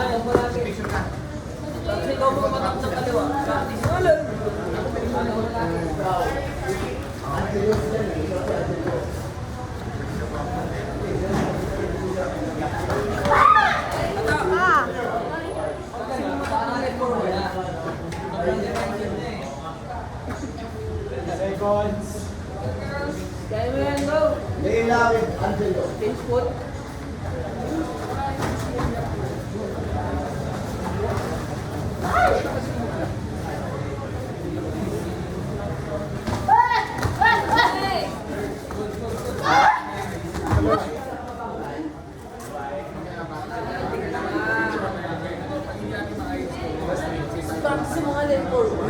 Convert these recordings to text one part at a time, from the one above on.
Picture ka. Tapos ikaw mo matap ng kaliwa. Practice. Wala. Seconds. Kaya mo yan, go. Leila with Angelo. Change foot. Practice yung mga leg forward.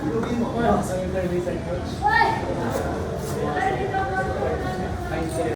Ilugin mo. Sa interview sa coach.